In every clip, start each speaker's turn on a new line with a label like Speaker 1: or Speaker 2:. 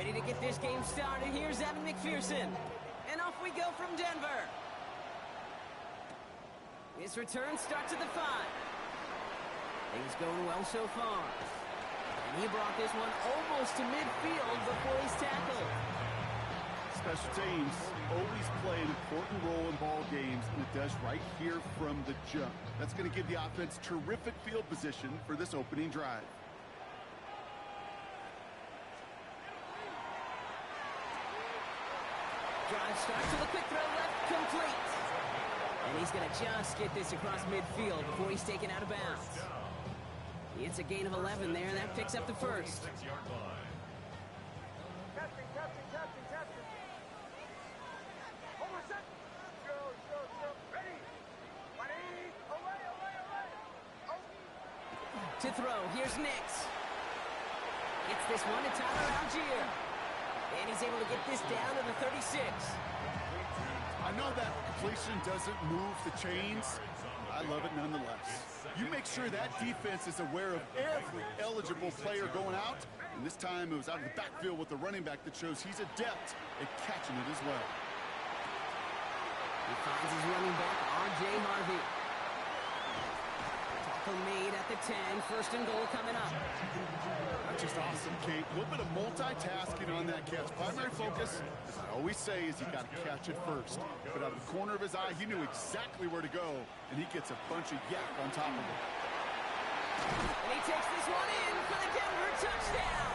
Speaker 1: Ready to get this game started. Here's Evan McPherson. And off we go from Denver. This return starts at the 5. Things going well so far. And he brought this one almost to midfield before he's tackled.
Speaker 2: Special teams always play an important role in ball games, and it does right here from the jump. That's going to give the offense terrific field position for this opening drive.
Speaker 1: Drive starts with a quick throw left, complete. And he's going to just get this across midfield before he's taken out of bounds. It's a gain of 11 there, and that picks up the first. To throw, here's Nix. Gets this one to Tyler Algier. And he's able to get this down to the 36.
Speaker 2: I know that completion doesn't move the chains. I love it nonetheless. You make sure that defense is aware of every eligible player going out. And this time it was out of the backfield with the running back that shows he's adept at catching it as well.
Speaker 1: He finds his running back, R.J. Harvey. Tackle made at the 10. First and goal coming up.
Speaker 2: That's just awesome, Kate. A little bit of multitasking on that catch. Primary focus, as I always say, is you got to catch it first. But out of the corner of his eye, he knew exactly where to go, and he gets a bunch of yak on top of it.
Speaker 1: And he takes this one in for the Denver touchdown.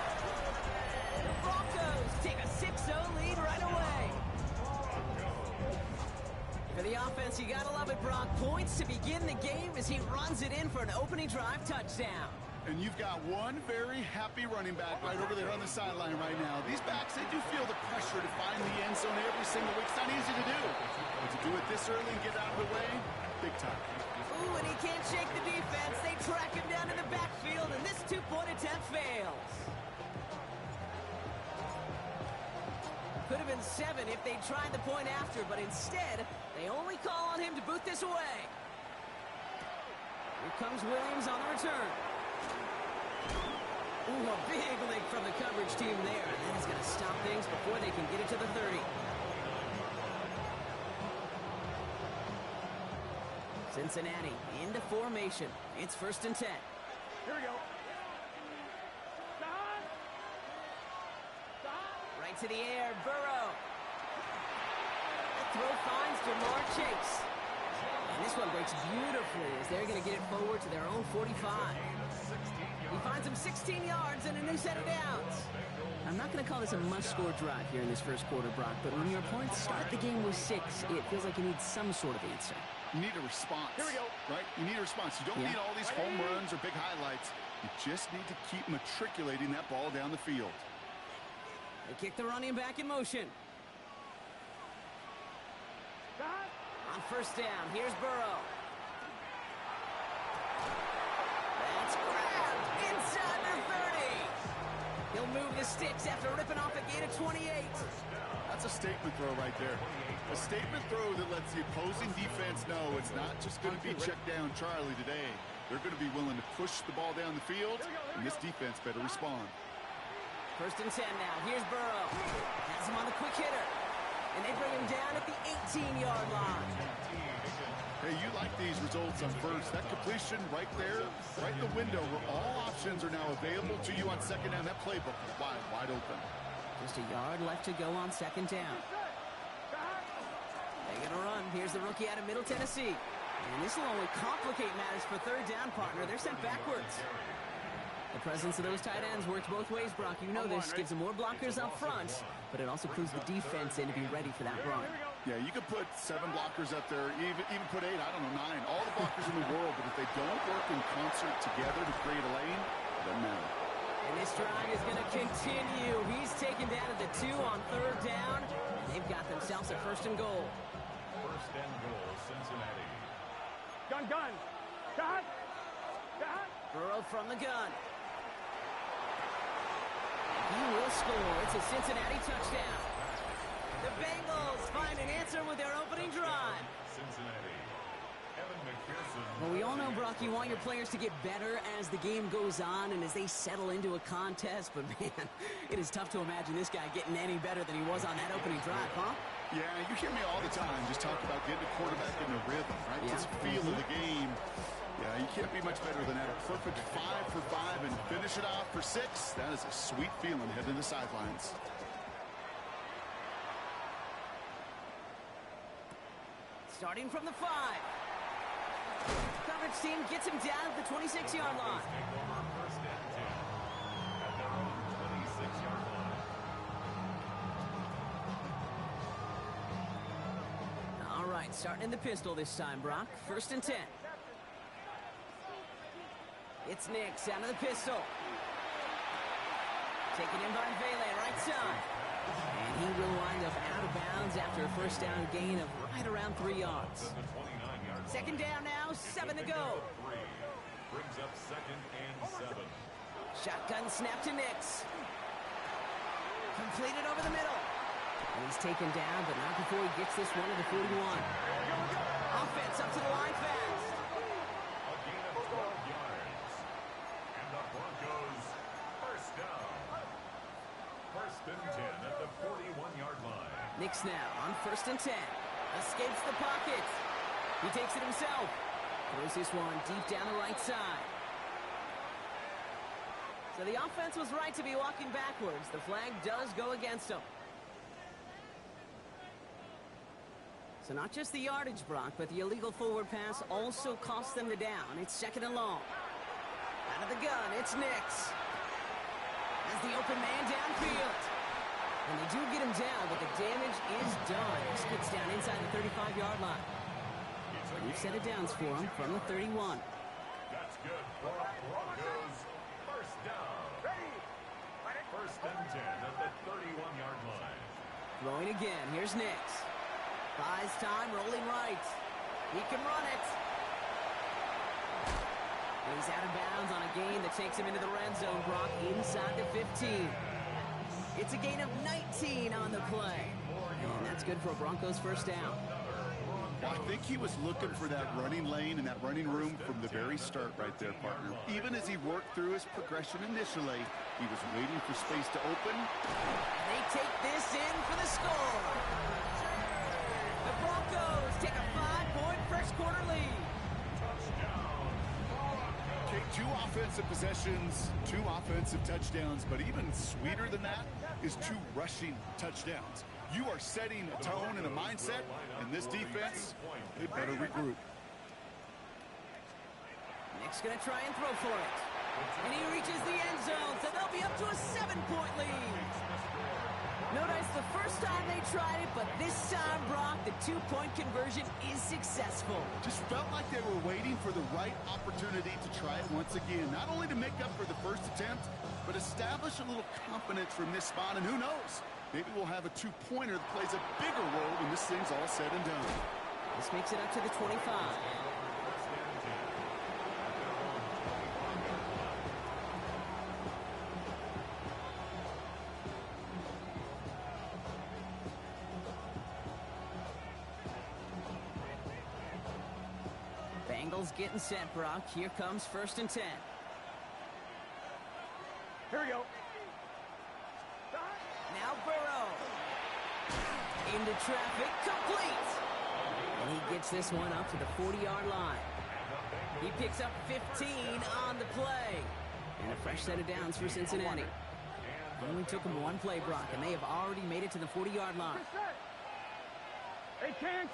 Speaker 1: The Broncos take a 6-0 lead right away. For the offense, you gotta love it, Brock. Points to begin the game as he runs it in for an opening drive touchdown.
Speaker 2: And you've got one very happy running back right over there on the sideline right now. These backs, they do feel the pressure to find the end zone every single week. It's not easy to do. But to do it this early and get out of the way, big time.
Speaker 1: Ooh, and he can't shake the defense. They track him down in the backfield, and this two-point attempt fails. Could have been 7 if they tried the point after, but instead, they only call on him to boot this away. Here comes Williams on the return. Ooh, a big lick from the coverage team there. And that is going to stop things before they can get it to the 30. Cincinnati into formation. It's 1st and 10.
Speaker 3: Here we go.
Speaker 1: Right to the air, Burrow. The throw finds Jamar Chase. And this one breaks beautifully as they're going to get it forward to their own 45. He finds him 16 yards and a new set of downs. I'm not going to call this a must-score drive here in this first quarter, Brock, but when your opponents start the game with 6, it feels like you need some sort of answer.
Speaker 2: You need a response.
Speaker 3: Here we go.
Speaker 2: Right? You need a response. You don't need all these home runs or big highlights. You just need to keep matriculating that ball down the field.
Speaker 1: They kick the running back in motion. On 1st down, here's Burrow. That's grabbed inside their 30. He'll move the sticks after ripping off a gain of 28.
Speaker 2: That's a statement throw right there. A statement throw that lets the opposing defense know it's not just going to be check down Charlie today. They're going to be willing to push the ball down the field, and this defense better respond.
Speaker 1: 1st and 10 now. Here's Burrow. Has him on the quick hitter. And they bring him down at the 18-yard line.
Speaker 2: Hey, you like these results on first. That completion right there, right in the window where all options are now available to you on 2nd down. That playbook is wide open.
Speaker 1: Just a yard left to go on 2nd down. They're going to run. Here's the rookie out of Middle Tennessee. And this will only complicate matters for 3rd down, partner. They're sent backwards. The presence of those tight ends works both ways, Brock. You know this. Gives them more blockers up front, but it also clues the defense in to be ready for that run.
Speaker 2: Yeah, you could put 7 blockers up there, even put 8, I don't know, 9. All the blockers in the world, but if they don't work in concert together to create a lane, it doesn't matter.
Speaker 1: And this drive is going to continue. He's taken down at the 2 on 3rd down. They've got themselves a 1st and goal.
Speaker 3: 1st and goal, Cincinnati. Gun.
Speaker 1: Burrow from the gun. He will score. It's a Cincinnati touchdown. The Bengals find an answer with their opening drive.
Speaker 3: Cincinnati. Evan McPherson
Speaker 1: Well, we all know, Brock, you want your players to get better as the game goes on and as they settle into a contest. But, man, it is tough to imagine this guy getting any better than he was on that opening drive, huh?
Speaker 2: Yeah, you hear me all the time just talk about getting a quarterback in the rhythm, right?
Speaker 1: Yeah.
Speaker 2: Just feel of the game. Yeah, you can't be much better than that. A perfect 5 for 5 and finish it off for 6. That is a sweet feeling heading to the sidelines.
Speaker 1: Starting from the 5. Coverage team gets him down at the 26-yard line.
Speaker 3: First and 10 at their own 26-yard line.
Speaker 1: All right, starting in the pistol this time, Brock. First and 10. It's Nix out of the pistol. Taken in by Vele, right side. And he will wind up out of bounds after a first down gain of right around 3 yards. Second down now, 7 to go.
Speaker 3: Brings up second and 7.
Speaker 1: Shotgun snap to Nix. Completed over the middle. And he's taken down, but not before he gets this one to the 41. Offense up to the line fast.
Speaker 3: A gain of 12 yards. And the Broncos first down. First and 10 at the 41-yard line.
Speaker 1: Nix now on first and 10. Escapes the pocket. He takes it himself. Throws this one deep down the right side. So the offense was right to be walking backwards. The flag does go against them. So not just the yardage, Brock, but the illegal forward pass also cost them the down. It's second and long. Out of the gun, it's Nix. As the open man downfield. And they do get him down, but the damage is done. He skips down inside the 35-yard line. We've set it downs for him from the 31.
Speaker 3: That's good for a Broncos first down. First and 10 at the 31-yard line.
Speaker 1: Throwing again. Here's Nix. Buys time, rolling right. He can run it. And he's out of bounds on a gain that takes him into the red zone, Brock, inside the 15. It's a gain of 19 on the play. And that's good for a Broncos first down.
Speaker 2: Well, I think he was looking for that running lane and that running room from the very start right there, partner. Even as he worked through his progression initially, he was waiting for space to open.
Speaker 1: And they take this in for the score. The Broncos take a 5-point first quarter lead.
Speaker 2: Okay, 2 offensive possessions, 2 offensive touchdowns, but even sweeter than that is 2 rushing touchdowns. You are setting a tone and a mindset, and this defense, they better regroup.
Speaker 1: Nick's going to try and throw for it. And he reaches the end zone, so they'll be up to a 7-point lead. Notice the first time they tried it, but this time, Brock, the 2-point conversion is successful.
Speaker 2: Just felt like they were waiting for the right opportunity to try it once again. Not only to make up for the first attempt, but establish a little confidence from this spot, and who knows? Maybe we'll have a 2-pointer that plays a bigger role when this thing's all said and done.
Speaker 1: This makes it up to the 25. Bengals getting set, Brock. Here comes first and 10.
Speaker 3: Here we go.
Speaker 1: Now Burrow. Into traffic, complete. And he gets this one up to the 40-yard line. He picks up 15 on the play. And a fresh set of downs for Cincinnati. Only took him one play, Brock, and they have already made it to the 40-yard line.
Speaker 3: They can't.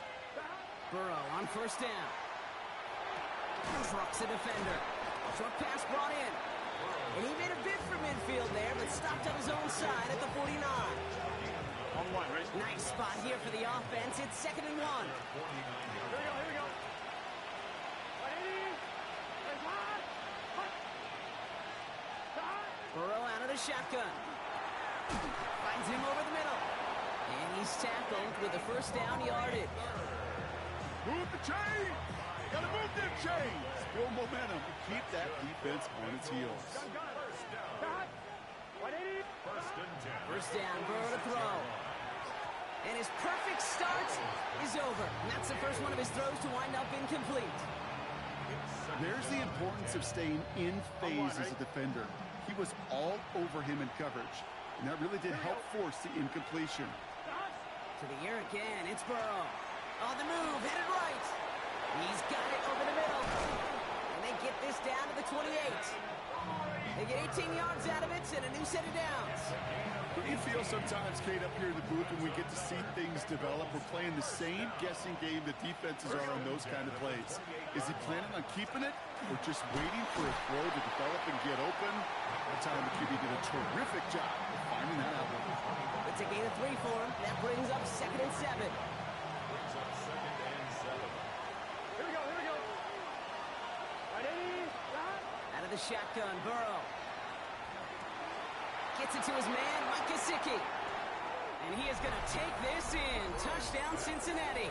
Speaker 1: Burrow on first down. Trucks a defender. Short pass brought in. And he made a bid for midfield there, but stopped on his own side at the 49.
Speaker 3: On one, right?
Speaker 1: Nice spot here for the offense. It's second and 1.
Speaker 3: Here we go.
Speaker 1: Burrow out of the shotgun. Finds him over the middle. And he's tackled with a first down yardage.
Speaker 2: Move the chains! Gotta move them chains! Build momentum and keep that defense on its heels.
Speaker 1: First down, Burrow to throw. And his perfect start is over. And that's the first one of his throws to wind up incomplete.
Speaker 2: There's the importance of staying in phase as a defender. He was all over him in coverage, and that really did help force the incompletion.
Speaker 1: To the air again, it's Burrow. On the move, headed right. He's got it over the middle. And they get this down to the 28. They get 18 yards out of it and a new set of downs.
Speaker 2: What do you feel sometimes, Kate, up here in the booth when we get to see things develop? We're playing the same guessing game that defenses are on those kind of plays. Is he planning on keeping it or just waiting for a throw to develop and get open? That time the QB did a terrific job of finding that out.
Speaker 1: It's a gain of 3 for him. That brings up 2nd and 7.
Speaker 3: Here we go.
Speaker 1: Out of the shotgun, Burrow. Gets it to his man, Mike Gesicki. And he is going to take this in. Touchdown, Cincinnati.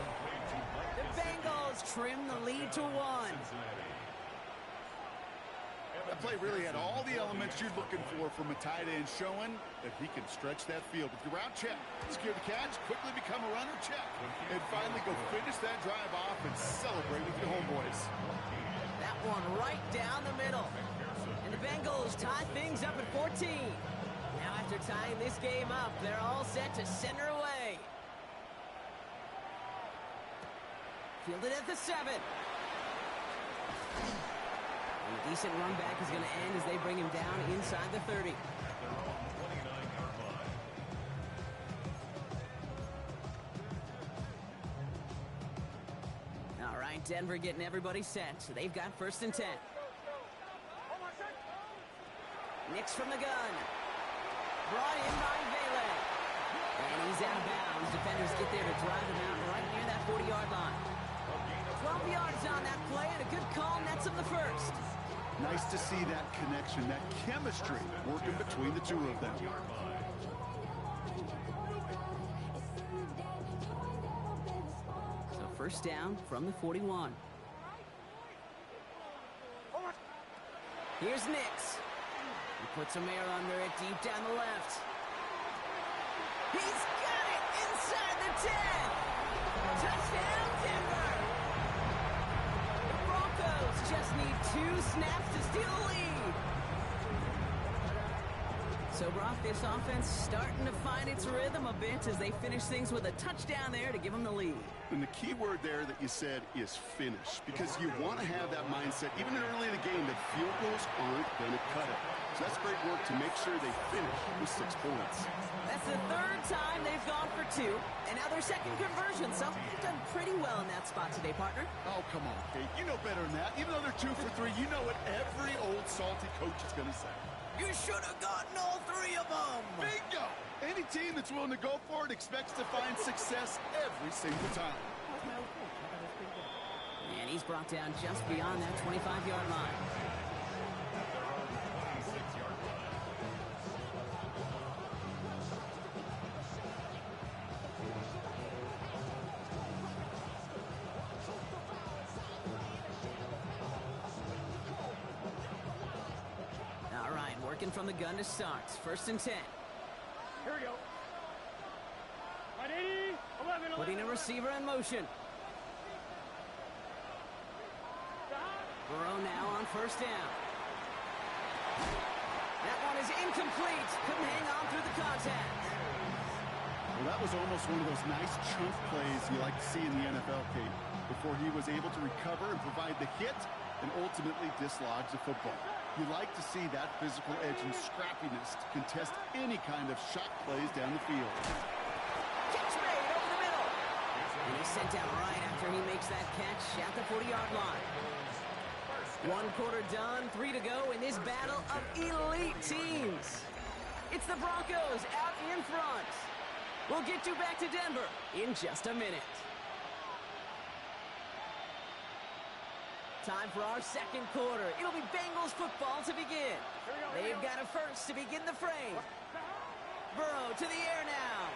Speaker 1: The Bengals trim the lead to 1.
Speaker 2: That play really had all the elements you're looking for from a tight end, showing that he can stretch that field. With your route check, secure the catch, quickly become a runner, check. And finally go finish that drive off and celebrate with your homeboys.
Speaker 1: That one right down the middle. And the Bengals tie things up at 14. Now after tying this game up, they're all set to send her away. Fielded at the 7. And a decent run back is going to end as they bring him down inside the 30. All right, Denver getting everybody set. So they've got 1st and 10. Nix from the gun. Brought in by Vele. And he's out of bounds. Defenders get there to drive him out right near that 40-yard line. 12 yards on that play and a good call nets him the 1st.
Speaker 2: Nice to see that connection, that chemistry working between the two of them.
Speaker 1: So 1st down from the 41. Here's Nix. He puts some air under it deep down the left. He's got it inside the 10. Touchdown, Denver. The Broncos just need 2 snaps to steal the lead. So, Brock, this offense starting to find its rhythm a bit as they finish things with a touchdown there to give them the lead.
Speaker 2: And the key word there that you said is finish, because you want to have that mindset, even early in the game, that field goals aren't going to cut it. So that's great work to make sure they finish with 6 points.
Speaker 1: That's the 3rd time they've gone for 2, and now their 2nd conversion, so they've done pretty well in that spot today, partner.
Speaker 2: Oh, come on, Kate. You know better than that. Even though they're 2 for 3, you know what every old salty coach is going to say.
Speaker 1: You should have gotten all 3 of them.
Speaker 2: Bingo! Any team that's willing to go for it expects to find success every single time.
Speaker 1: And he's brought down just beyond that 25-yard line. Working from the gun to start. 1st and 10.
Speaker 4: Here we go. 11.
Speaker 1: Putting a receiver in motion. Burrow now on 1st down. That one is incomplete. Couldn't hang on through the contact.
Speaker 2: Well, that was almost one of those nice chunk plays you like to see in the NFL, Kate, before he was able to recover and provide the hit and ultimately dislodge the football. You like to see that physical edge and scrappiness to contest any kind of shot plays down the field.
Speaker 1: Catch made over the middle. And he's sent down right after he makes that catch at the 40-yard line. 1 quarter done, 3 to go in this battle of elite teams. It's the Broncos out in front. We'll get you back to Denver in just a minute. Time for our 2nd quarter. It'll be Bengals football to begin. They've got a 1st to begin the frame. Burrow to the air now.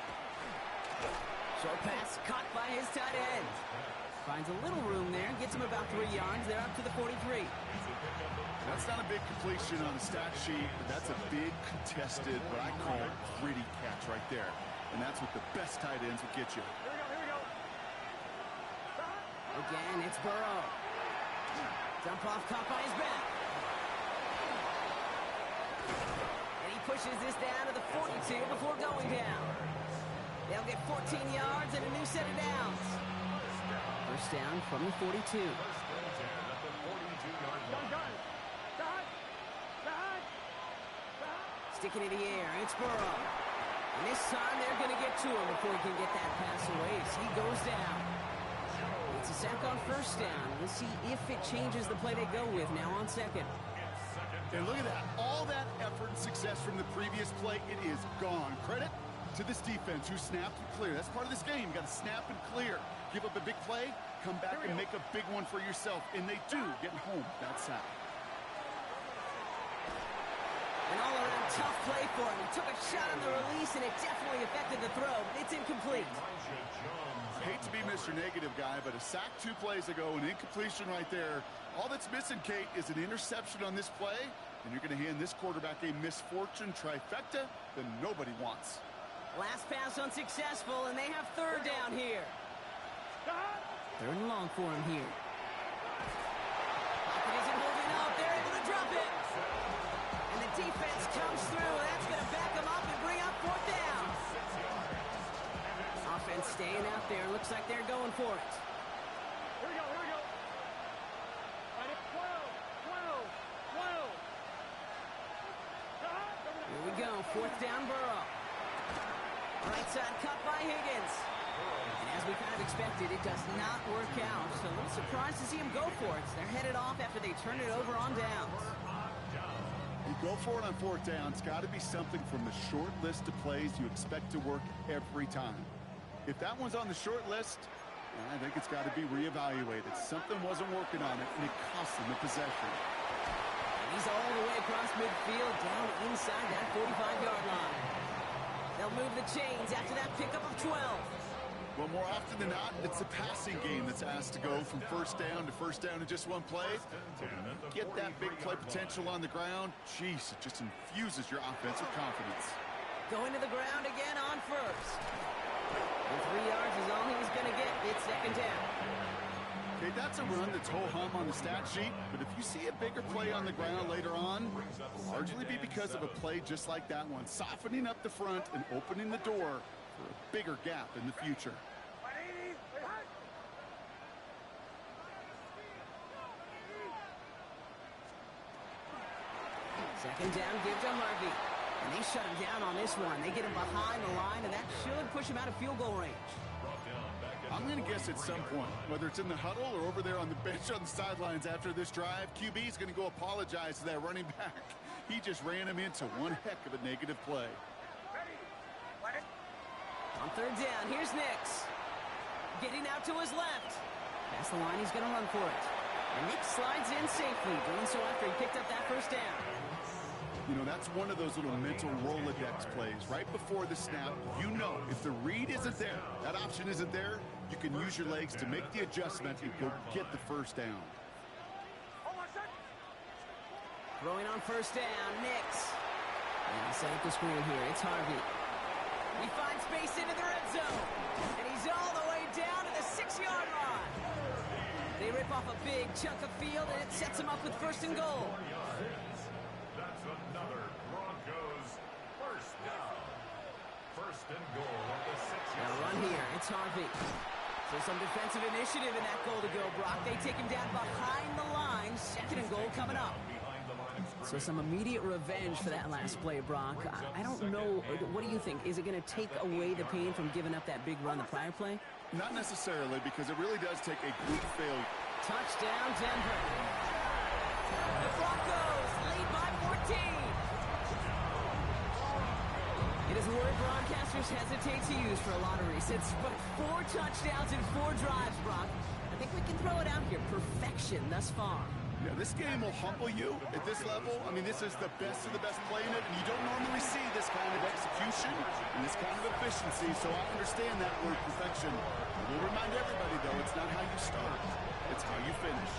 Speaker 1: Short pass caught by his tight end. Finds a little room there. Gets him about 3 yards. They're up to the 43.
Speaker 2: That's not a big completion on the stat sheet, but that's a big contested, what I call gritty catch right there. And that's what the best tight ends will get you.
Speaker 1: Again, it's Burrow. To Jump off caught by his back. And he pushes this down to the 42 before going down. They'll get 14 yards and a new set of downs. First down from the 42.
Speaker 3: First and 10 at the 42-yard line.
Speaker 1: Sticking in the air, it's Burrow. And this time they're going to get to him before he can get that pass away as he goes down. It's a sack on first down. We'll see if it changes the play they go with now on second.
Speaker 2: And look at that. All that effort and success from the previous play, it is gone. Credit to this defense who snapped and clear. That's part of this game. You got to snap and clear. Give up a big play, come back and make a big one for yourself. And they do, getting home that sack.
Speaker 1: An all-around tough play for him. He took a shot on the release, and it definitely affected the throw, but it's incomplete.
Speaker 2: Hate to be Mr. Negative guy, but a sack 2 plays ago, an incompletion right there. All that's missing, Kate, is an interception on this play, and you're going to hand this quarterback a misfortune trifecta that nobody wants.
Speaker 1: Last pass unsuccessful, and they have third down here. Third and long for him here. Pocket isn't holding up. They're able to drop it. And the defense comes through. That's going to back them up and bring up fourth down. Offense staying out there. Looks like they're going for it.
Speaker 4: Here we go. Right at 12.
Speaker 1: Here we go. Fourth down, Burrow. Right side cut by Higgins. And as we kind of expected, it does not work out. So a little surprised to see him go for it. They're headed off after they turn it over on downs.
Speaker 2: You go for it on fourth down. It's got to be something from the short list of plays you expect to work every time. If that one's on the short list, I think it's got to be reevaluated. Something wasn't working on it, and it cost them the possession.
Speaker 1: And he's all the way across midfield, down inside that 45-yard line. They'll move the chains after that pickup of 12.
Speaker 2: Well, more often than not, it's the passing game that's asked to go from first down in just one play. But when you get that big play potential on the ground, geez, it just infuses your offensive confidence.
Speaker 1: Going to the ground again on first. And 3 yards is all he's going to get. It's second down.
Speaker 2: Okay, that's a run that's ho-hum on the stat sheet, but if you see a bigger play on the ground later on, it'll largely be because of a play just like that one, softening up the front and opening the door for a bigger gap in the future.
Speaker 1: Second down, give to Harvey. And they shut him down on this one. They get him behind the line, and that should push him out of field goal range.
Speaker 2: I'm going to guess at some point, whether it's in the huddle or over there on the bench on the sidelines after this drive, QB is going to go apologize to that running back. He just ran him into one heck of a negative play.
Speaker 1: On third down, here's Nix. Getting out to his left. Past the line, he's going to run for it. And Nix slides in safely, doing so after he picked up that first down.
Speaker 2: You know, that's one of those little mental Rolodex plays. Right before the snap, you know if the read isn't there, that option isn't there, you can use your legs to make the adjustment and go get the first down.
Speaker 1: Throwing on first down, Nix. And set up the screen here. It's Harvey. He finds space into the red zone. And he's all the way down to the 6-yard line. They rip off a big chunk of field, and it sets him up with first and goal.
Speaker 3: That's another Broncos first down. First and goal at the 6-yard
Speaker 1: Now run here. It's Harvey. So some defensive initiative in that goal to go, Brock. They take him down behind the line. Second and goal coming up. So some immediate revenge for that last play, Brock. I don't know. What do you think? Is it going to take away the pain from giving up that big run the prior play?
Speaker 2: Not necessarily, because it really does take a good failure.
Speaker 1: Touchdown, Denver. The Broncos lead by 14. It is a word broadcasters hesitate to use for a lottery. It's but 4 touchdowns in 4 drives, Brock. I think we can throw it out here. Perfection thus far.
Speaker 2: Yeah, this game will humble you at this level. I mean, this is the best of the best play in it, and you don't normally see this kind of execution and this kind of efficiency, so I understand that word perfection. We'll remind everybody, though, it's not how you start, it's how you finish.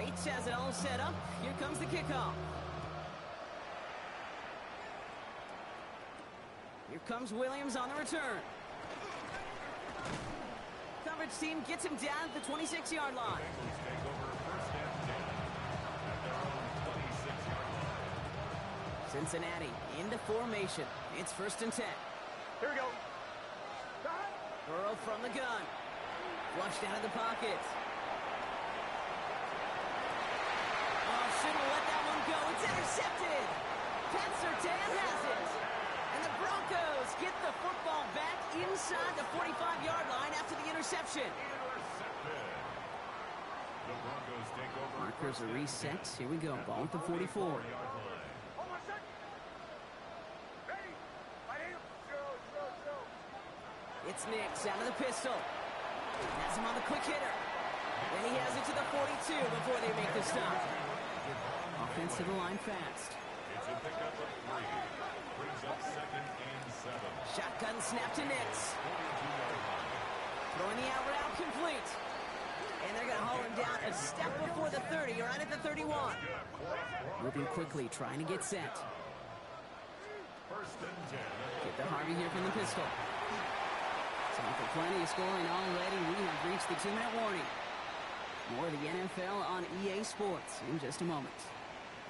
Speaker 1: Bates has it all set up. Here comes the kickoff. Here comes Williams on the return. Coverage team gets him down at the 26-yard line.
Speaker 3: Bengals take over first and 10 at their own 26-yard line.
Speaker 1: Cincinnati into formation. It's first and 10.
Speaker 4: Here we go.
Speaker 1: Burrow from the gun. Flushed out of the pocket. Oh, shouldn't have let that one go. It's intercepted. Pat Surtain has it. And the Broncos get the football back inside the 45-yard line after the interception.
Speaker 3: Intercepted. The Broncos take over.
Speaker 1: Markers are reset. Here we go. Ball at the 44.
Speaker 3: 44-yard line.
Speaker 1: It's Nix out of the pistol. Has him on the quick hitter. And he has it to the 42 before they make the stop. Offense to the line fast.
Speaker 3: It's a pickup of 3. Brings up second and 7.
Speaker 1: Shotgun snap to Nix.
Speaker 3: 42-yard line.
Speaker 1: Throwing the out route complete. And they're going to haul him down a step before the 30, right at the 31. Moving quickly, trying to get set.
Speaker 3: First and 10.
Speaker 1: Get to Harvey here from the pistol. Time for plenty of scoring already. We have reached the 2-minute warning. More of the NFL on EA Sports in just a moment.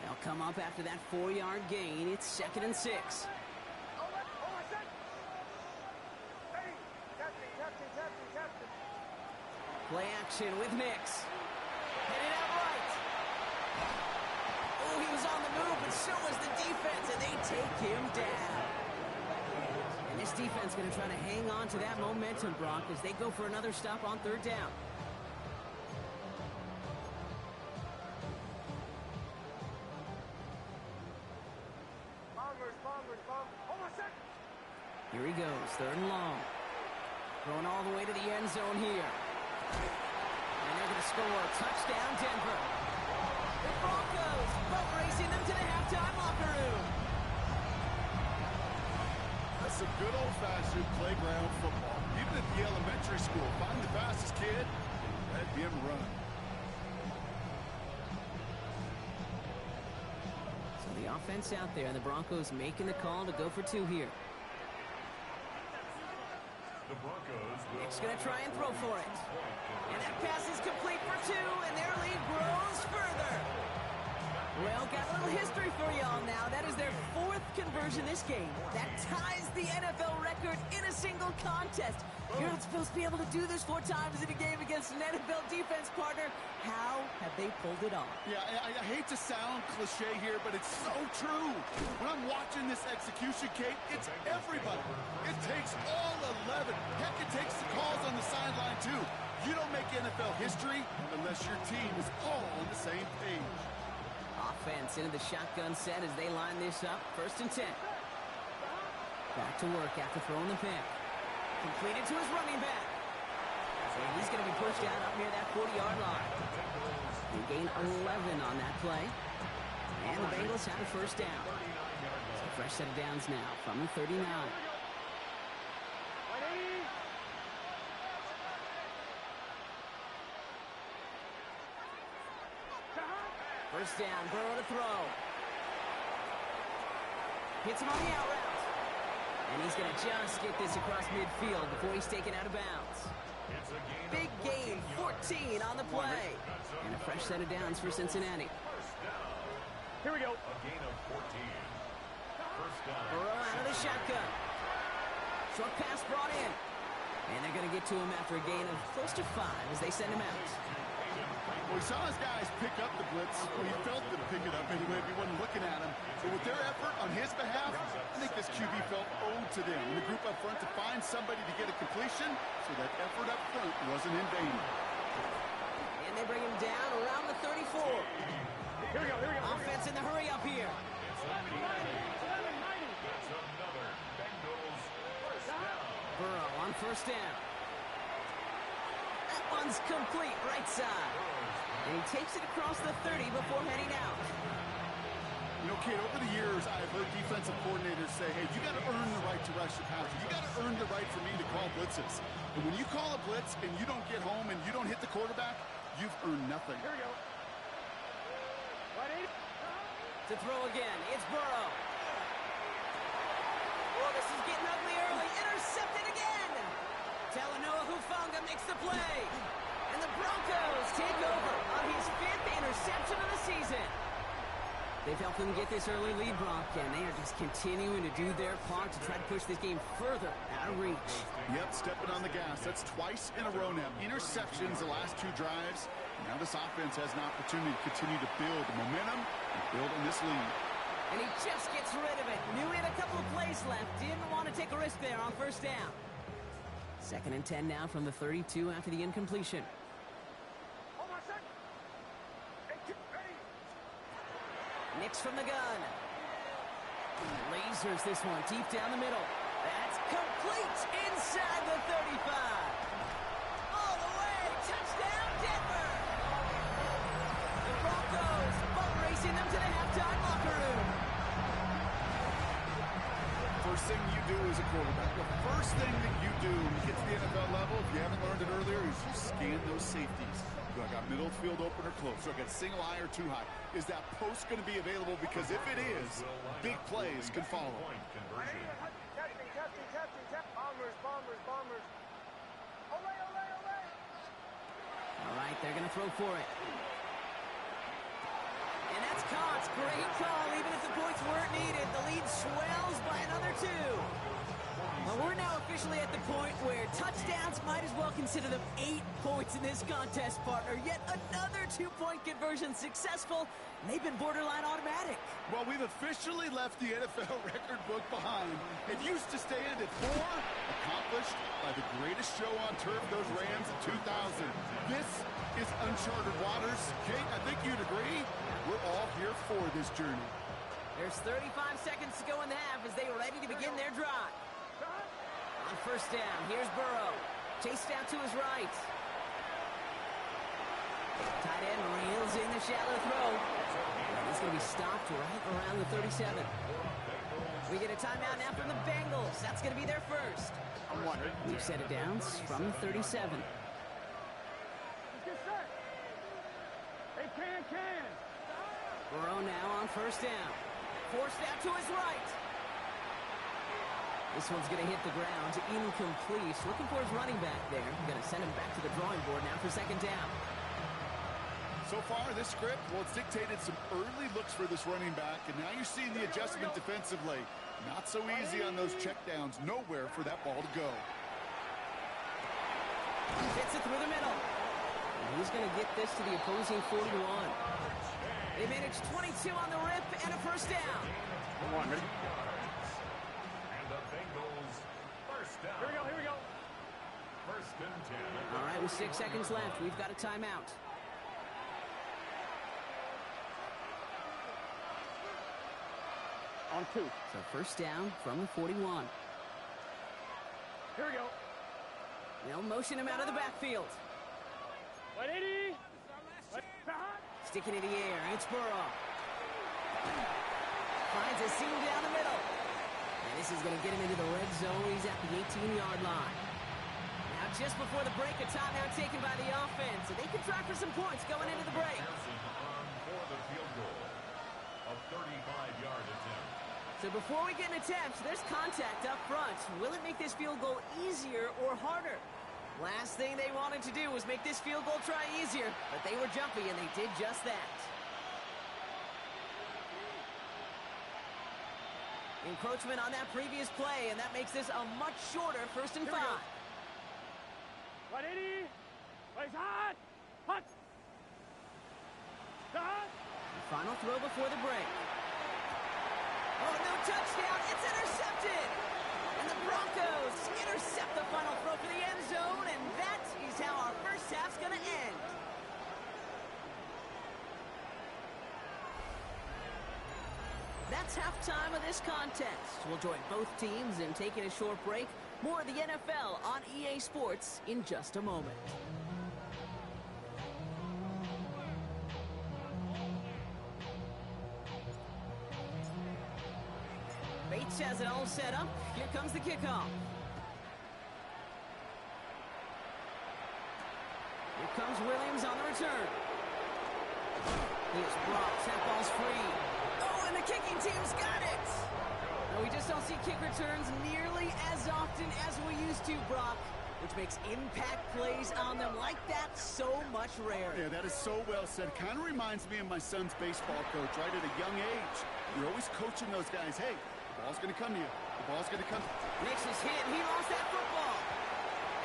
Speaker 1: They'll come up after that 4-yard gain. It's second and 6. Play action with Nix. Headed out right. Oh, he was on the move, but so was the defense, and they take him down. And this defense going to try to hang on to that momentum, Brock, as they go for another stop on third down. Here he goes, third and long. Throwing all the way to the end zone here. And they're going to score. Touchdown, Denver. The Broncos boat racing them to the halftime locker room.
Speaker 2: That's some good old-fashioned playground football. Even at the elementary school, find the fastest kid, let him run.
Speaker 1: So the offense out there, and the Broncos making the call to go for 2 here.
Speaker 3: The Broncos will
Speaker 1: Nick's going to try and throw for it. And that pass is complete for 2, and their lead grows further. Well, got a little history for you all now. That is their 4th conversion this game. That ties the NFL record in a single contest. You're not supposed to be able to do this 4 times in a game against an NFL defense partner. How have they pulled it off?
Speaker 2: Yeah, I hate to sound cliche here, but it's so true. When I'm watching this execution, Kate, it's everybody. It takes all 11. Heck, it takes the calls on the sideline, too. You don't make NFL history unless your team is all on the same page.
Speaker 1: Offense into the shotgun set as they line this up. First and 10. Back to work after throwing the pick. Completed to his running back. And he's going to be pushed out up near that 40-yard line. They gain 11 on that play. And the Bengals have a first down. So fresh set of downs now from the 39. First down, Burrow to throw. Hits him on the out route. And he's going to just get this across midfield before he's taken out of bounds. Big gain, 14 on the play. And a fresh set of downs for Cincinnati.
Speaker 4: Here we go.
Speaker 3: a gain of 14. First down.
Speaker 1: Burrow out of the shotgun. Short pass brought in. And they're going to get to him after a gain of close to 5 as they send him out.
Speaker 2: Well, we saw his guys pick up the blitz. Well, he felt them pick it up anyway if he wasn't looking at him. But with their effort on his behalf, I think this QB felt owed to them. And the group up front to find somebody to get a completion, so that effort up front wasn't in vain.
Speaker 1: And they bring him down around the 34.
Speaker 4: Here we go.
Speaker 1: Offense in the hurry up here.
Speaker 3: That's another Bengals first down.
Speaker 1: Burrow on first down. That one's complete, right side. And he takes it across the 30 before heading out.
Speaker 2: You know, kid, over the years, I've heard defensive coordinators say, hey, you got to earn the right to rush the passer. You got to earn the right for me to call blitzes. And when you call a blitz and you don't get home and you don't hit the quarterback, you've earned nothing.
Speaker 4: Here we go.
Speaker 1: To throw again, it's Burrow. Oh, this is getting ugly early. Intercepted again. Talanoa Hufanga makes the play. And the Broncos take over on his 5th interception of the season. They've helped them get this early lead, Brock, and they are just continuing to do their part to try to push this game further out of reach.
Speaker 2: Yep, stepping on the gas. That's twice in a row now. Interceptions the last 2 drives. Now this offense has an opportunity to continue to build momentum and build in this lead.
Speaker 1: And he just gets rid of it. Knew he had a couple of plays left. Didn't want to take a risk there on first down. 2nd and 10 now from the 32 after the incompletion. Nix from the gun. Lasers this one deep down the middle. That's complete inside the 35. All the way. Touchdown, Denver. The Broncos boat racing them to the halftime locker room.
Speaker 2: First thing you do as a quarterback, the first thing that you do when you get to the NFL level, if you haven't learned it earlier, is you scan those safeties. Do I got middle field open or close? Do I got single high or too high? Is that post going to be available? Because if it is, big plays can follow.
Speaker 1: All right, they're going to throw for it. And that's caught. Great call. Even if the points weren't needed, the lead swells by another 2. Well, we're now officially at the point where touchdowns might as well consider them 8 points in this contest, partner. Yet another 2-point conversion successful, and they've been borderline automatic.
Speaker 2: Well, we've officially left the NFL record book behind. It used to stand at 4, accomplished by the greatest show on turf, those Rams in 2000. This is uncharted waters. Kate, I think you'd agree. We're all here for this journey.
Speaker 1: There's 35 seconds to go in the half as they are ready to begin their drive. On first down, here's Burrow. Chased out to his right. Tight end reels in the shallow throw. And he's going to be stopped right around the 37. We get a timeout now from the Bengals. That's going to be their first. 2 set of downs from the 37. Burrow now on first down. Forced out to his right. This one's going to hit the ground. Incomplete. Looking for his running back there. Going to send him back to the drawing board now for second down.
Speaker 2: So far, this script, well, it's dictated some early looks for this running back, and now you're seeing the adjustment defensively. Not so easy on those checkdowns. Nowhere for that ball to go.
Speaker 1: Hits it through the middle. And he's going to get this to the opposing 41. They managed 22 on the rip and a first down.
Speaker 3: And the Bengals first down.
Speaker 4: Here we go.
Speaker 3: First and 10.
Speaker 1: All right, with 6 seconds left, we've got a timeout.
Speaker 4: On 2.
Speaker 1: So first down from the 41.
Speaker 4: Here we go.
Speaker 1: They'll motion him out of the backfield.
Speaker 4: 180.
Speaker 1: Sticking in the air, it's Burrow. Finds a seam down the middle. And this is going to get him into the red zone. He's at the 18-yard line. Now just before the break, a timeout taken by the offense. So they can try for some points going into the break.
Speaker 3: For the field goal. A 35-yard attempt.
Speaker 1: So before we get an attempt, there's contact up front. Will it make this field goal easier or harder? Last thing they wanted to do was make this field goal try easier, but they were jumpy, and they did just that. Encroachment on that previous play, and that makes this a much shorter first and 5.
Speaker 4: 180. Place hot. Hot. Hot.
Speaker 1: Final throw before the break. Oh, no touchdown. It's intercepted. And the Broncos intercept the final throw for the end zone, and that is how our first half's going to end. That's halftime of this contest. We'll join both teams in taking a short break. More of the NFL on EA Sports in just a moment. Bates has it all set up. Here comes the kickoff. Here comes Williams on the return. He is blocked. That ball's free. Oh, and the kicking team's got it. No, we just don't see kick returns nearly as often as we used to, Brock, which makes impact plays on them like that so much rarer.
Speaker 2: Yeah, that is so well said. Kind of reminds me of my son's baseball coach, right, at a young age. You're always coaching those guys, hey, the ball's going to come to you. The ball's going to come.
Speaker 1: Makes his hit, and he lost that football.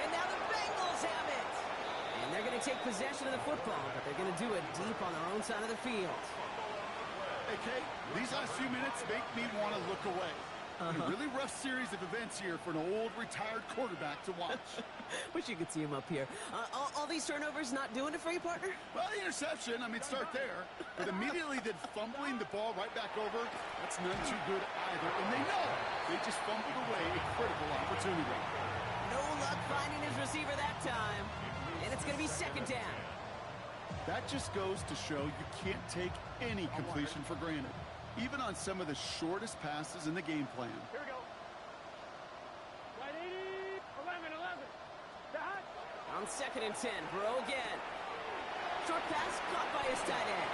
Speaker 1: And now the Bengals have it. And they're going to take possession of the football, but they're going to do it deep on their own side of the field.
Speaker 2: Hey, Kate, these last few minutes make me want to look away. A really rough series of events here for an old retired quarterback to watch.
Speaker 1: Wish you could see him up here. All these turnovers not doing it for you, partner?
Speaker 2: Well, the interception, I mean, start there. But immediately then fumbling the ball right back over, that's none too good either. And they know they just fumbled away a critical opportunity.
Speaker 1: No luck finding his receiver that time. And it's going to be second down.
Speaker 2: That just goes to show you can't take any completion for granted, even on some of the shortest passes in the game plan.
Speaker 4: Here we go. Right 80, 11, 11. Dot.
Speaker 1: On 2nd and 10, Burrow again. Short pass caught by his tight end.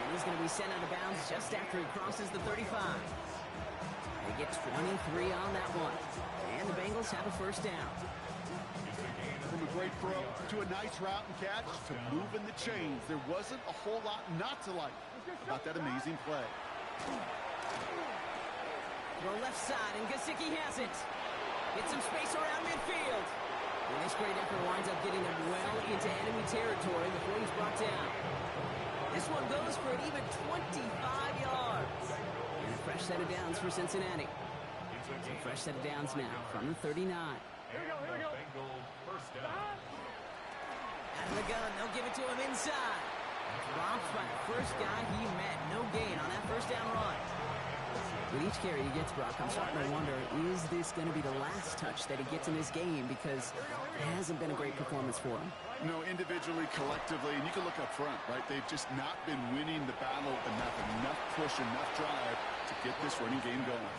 Speaker 1: And he's going to be sent out of bounds just after he crosses the 35. They get 23 on that one. And the Bengals have a first down.
Speaker 2: From a great throw to a nice route and catch to moving the chains. There wasn't a whole lot not to like about that amazing play.
Speaker 1: Throw left side, and Gesicki has it. Get some space around midfield. And this great effort winds up getting him well into enemy territory before he's brought down. This one goes for an even 25 yards. And a fresh set of downs for Cincinnati. It's a fresh set of downs now from the 39.
Speaker 4: Here we go, here we go.
Speaker 3: First down.
Speaker 1: Out of the gun, they'll give it to him inside. Dropped by the first guy he met. No gain on that first down run. With each carry he gets, Brock, I'm starting to wonder, is this going to be the last touch that he gets in this game? Because it hasn't been a great performance for him.
Speaker 2: No, individually, collectively, and you can look up front, right? They've just not been winning the battle enough push, enough drive to get this running game going.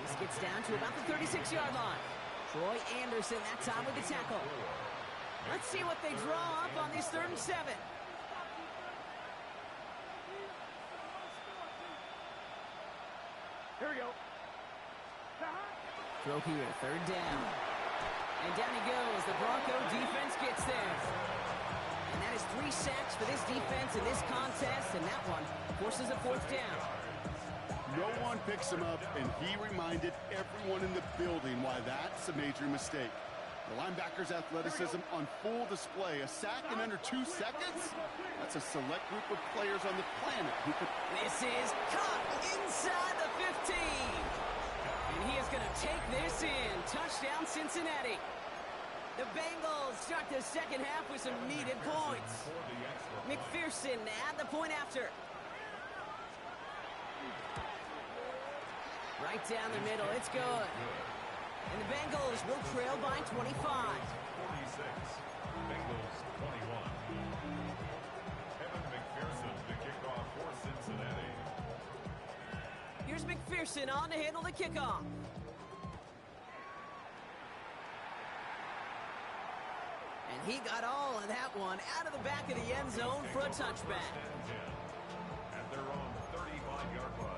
Speaker 1: This gets down to about the 36-yard line. Troy Anderson that time with the tackle. Let's see what they draw up on this 3rd and 7.
Speaker 4: Here we go.
Speaker 1: Throw here, 3rd down. And down he goes. The Bronco defense gets there. And that is 3 sacks for this defense in this contest, and that one forces a 4th down.
Speaker 2: No one picks him up, and he reminded everyone in the building why that's a major mistake. The linebacker's athleticism on full display. A sack in under 2 seconds? That's a select group of players on the planet who could...
Speaker 1: This is caught inside the 15. And he is going to take this in. Touchdown, Cincinnati. The Bengals start the second half with some needed points. McPherson at the point after. Right down the middle, it's good. And the Bengals will trail by 25.
Speaker 3: 46, Bengals 21. Evan McPherson to kick off for Cincinnati.
Speaker 1: Here's McPherson on to handle the kickoff. And he got all of that one out of the back of the end zone for a touchback.
Speaker 3: At their own 35-yard line.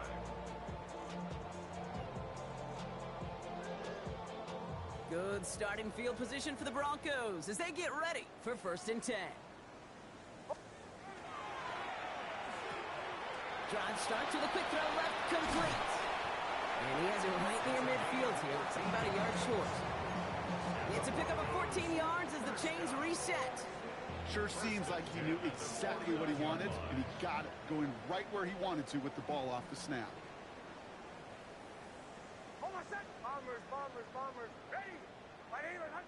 Speaker 1: Good starting field position for the Broncos as they get ready for 1st and 10. Drive start to the quick throw left, complete. And he has it right near midfield here. Looks like about a yard short. It's a pickup of 14 yards as the chains reset.
Speaker 2: Sure seems like he knew exactly what he wanted, and he got it, going right where he wanted to with the ball off the snap.
Speaker 4: Hold on, set. Bombers, bombers, bombers. Ready. Right 80, right.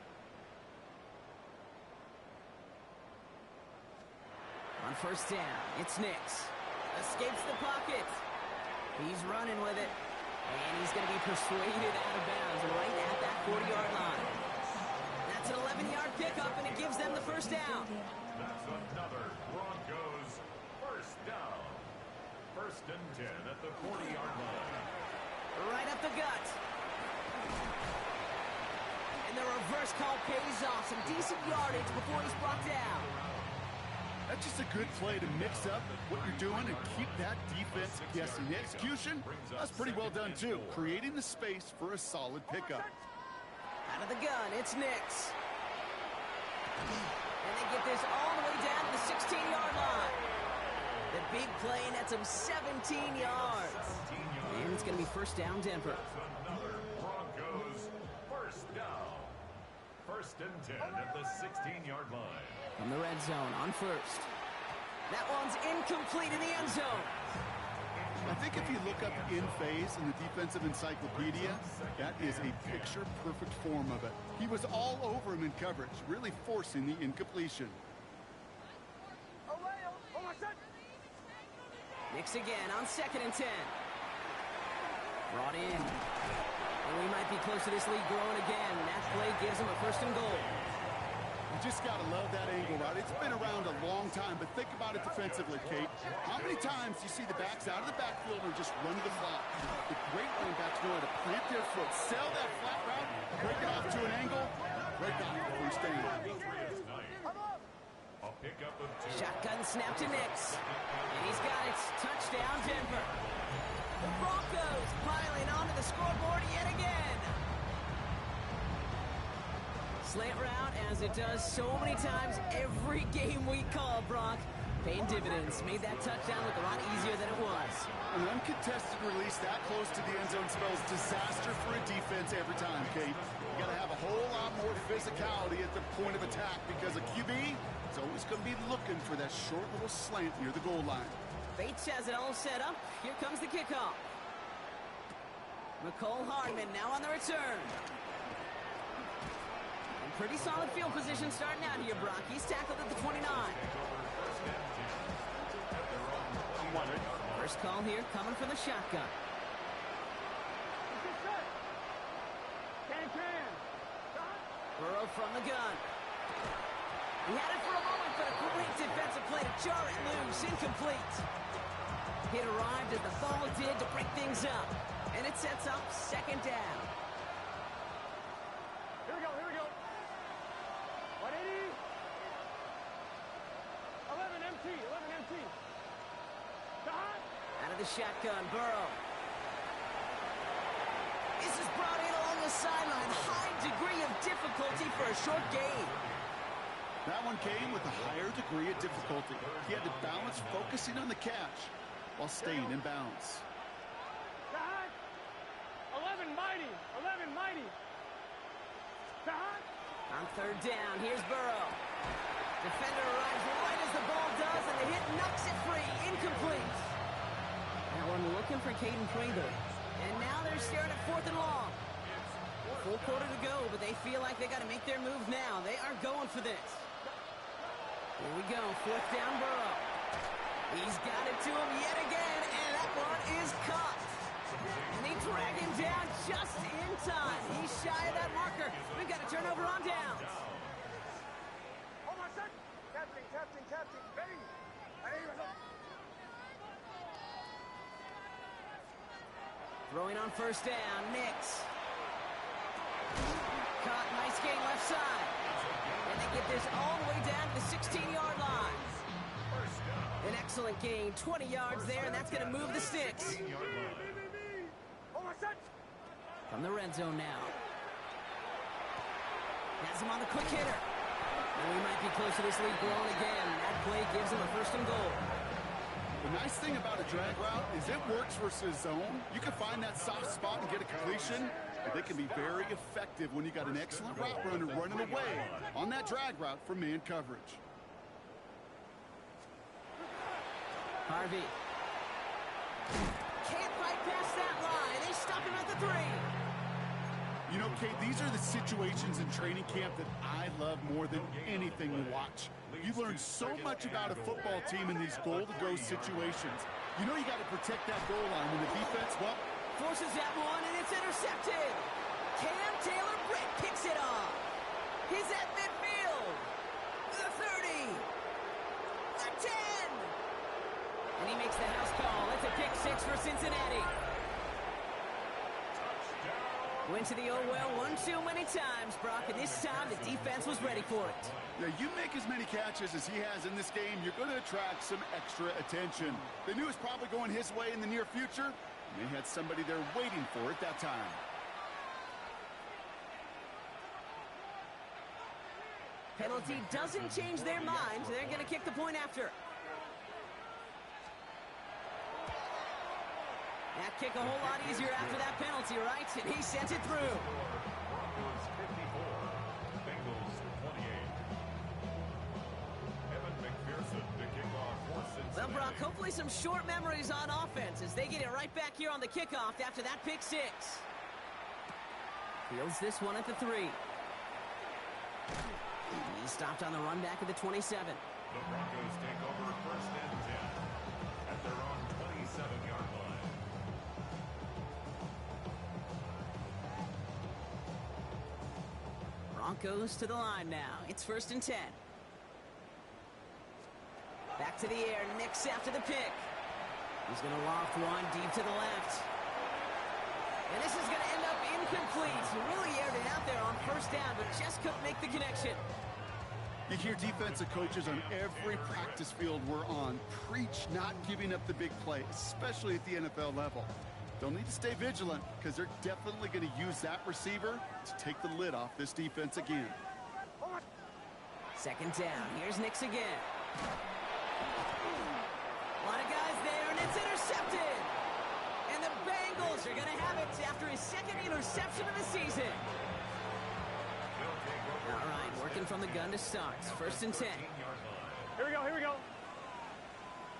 Speaker 1: On 1st down, it's Nix. Escapes the pocket. He's running with it. And he's going to be persuaded out of bounds right at that 40-yard line. That's an 11-yard pickup, and it gives them the 1st down.
Speaker 3: That's another Broncos first down. 1st and 10 at the 40-yard line.
Speaker 1: Right up the gut. And the reverse call pays off. Some decent yardage before he's brought down.
Speaker 2: That's just a good play to mix up what you're doing and keep that defense guessing. The execution, that's pretty well done too, creating the space for a solid pickup.
Speaker 1: Out of the gun, it's Nix. And they get this all the way down to the 16-yard line. The big play nets them 17 yards. And it's going to be first down, Denver.
Speaker 3: Another Broncos first down. First and 10 at the 16-yard line.
Speaker 1: From the red zone on first. That one's incomplete in the end zone.
Speaker 2: I think if you look up in phase in the defensive encyclopedia, that is a picture-perfect form of it. He was all over him in coverage, really forcing the incompletion.
Speaker 1: Nix again on 2nd and 10. Brought in. And we might be close to this lead growing again. That play gives him a first and goal.
Speaker 2: You just got to love that angle, right? It's been around a long time, but think about it defensively, Kate. How many times do you see the backs out of the backfield and just run to the flat? The great running backs know how to plant their foot, sell that flat route, break it off to an angle, break off the first down.
Speaker 3: A pickup of 2.
Speaker 1: Shotgun snap to Nix. And he's got it. Touchdown, Denver. The Broncos piling onto the scoreboard yet again. Slant route, as it does so many times every game we call, Brock. Paying dividends. Made that touchdown look a lot easier than it was.
Speaker 2: An uncontested release that close to the end zone spells disaster for a defense every time, Kate. You got to have a whole lot more physicality at the point of attack because a QB is always going to be looking for that short little slant near the goal line.
Speaker 1: Bates has it all set up. Here comes the kickoff. McCole Hardman now on the return. Pretty solid field position starting out here, Brock. He's tackled at the 29. First call here coming from the shotgun. Burrow from the gun. He had it for a moment, but a great defensive play to jar it loose. Incomplete. Hit arrived as the ball did to break things up. And it sets up second down.
Speaker 4: Here we go, here we go. 180. 11 MT, 11 MT.
Speaker 1: Out of the shotgun, Burrow. This is brought in along the sideline. High degree of difficulty for a short gain.
Speaker 2: That one came with a higher degree of difficulty. He had to balance focusing on the catch while staying in bounds.
Speaker 4: 11 mighty, 11 mighty.
Speaker 1: On third down, here's Burrow. Defender arrives right as the ball does, and the hit knocks it free. Incomplete. That one looking for Caden Prather. And now they're staring at 4th and long. Full quarter to go, but they feel like they got to make their move now. They are going for this. Here we go, 4th down, Burrow. He's got it to him yet again, and that one is caught. And they drag him down just in time. He's shy of that marker. We've got a turnover on downs.
Speaker 4: Oh my son! Captain, ready?
Speaker 1: Throwing on first down, Nix. Caught, nice gain left side. And they get this all the way down to the 16-yard line. An excellent gain, 20 yards there, and that's going to move the sticks. From the red zone now. Has him on the quick hitter. And we might be close to this lead growing again. That play gives him a first and goal.
Speaker 2: The nice thing about a drag route is it works versus zone. You can find that soft spot and get a completion, but they can be very effective when you got an excellent route runner running away on that drag route from man coverage.
Speaker 1: Harvey. Can't fight past that line. They stop him at the 3.
Speaker 2: You know, Kate, these are the situations in training camp that I love more than anything to watch. You learn so much about a football team in these goal-to-go situations. You know you got to protect that goal line when the defense, well,
Speaker 1: forces that one, and it's intercepted. Cam Taylor-Britt picks it off. He's at midfield. The 30. The 10. And he makes the house call. It's a pick 6 for Cincinnati.
Speaker 3: Touchdown,
Speaker 1: Went to the oh well one too many times, Brock, and this time the defense was ready for it.
Speaker 2: Yeah, you make as many catches as he has in this game, you're going to attract some extra attention. They knew it was probably going his way in the near future, and they had somebody there waiting for it that time.
Speaker 1: Penalty doesn't change their minds. They're going to kick the point after. That kick a whole lot easier after that penalty, right? And he sent it through.
Speaker 3: Broncos 54, Bengals 28. Evan McPherson to kick off for Cincinnati.
Speaker 1: Well, Brock, hopefully some short memories on offense as they get it right back here on the kickoff after that pick six. Fields this one at the 3. He stopped on the run back at the 27.
Speaker 3: The Broncos take over first and 10 at their own 27-yard line.
Speaker 1: Broncos to the line now. It's first and 10. Back to the air. Nix after the pick. He's going to loft one deep to the left. And this is going to end up incomplete. He really aired it out there on first down, but just couldn't make the connection.
Speaker 2: You hear defensive coaches on every practice field we're on preach not giving up the big play, especially at the NFL level. They'll need to stay vigilant because they're definitely going to use that receiver to take the lid off this defense again.
Speaker 1: Second down. Here's Nix again. A lot of guys there, and it's intercepted. And the Bengals are going to have it after his second interception of the season. All right, working from the gun to start. First and 10.
Speaker 4: Here we go, here we go.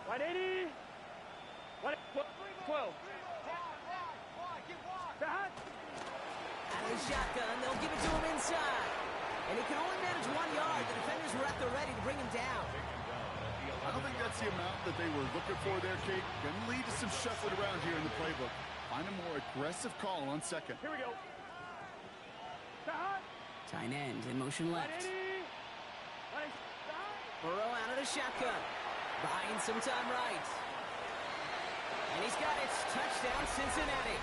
Speaker 4: 180. 12.
Speaker 1: Out of the shotgun, they'll give it to him inside. And he can only manage 1 yard. The defenders were at the ready to bring him down.
Speaker 2: I don't think that's the amount that they were looking for there, Kate. Going to lead to some shuffling around here in the playbook. Find a more aggressive call on second.
Speaker 4: Here we go.
Speaker 1: Tight end in motion left.
Speaker 4: 180.
Speaker 1: Burrow out of the shotgun. Buying some time right. And he's got it. Touchdown, Cincinnati.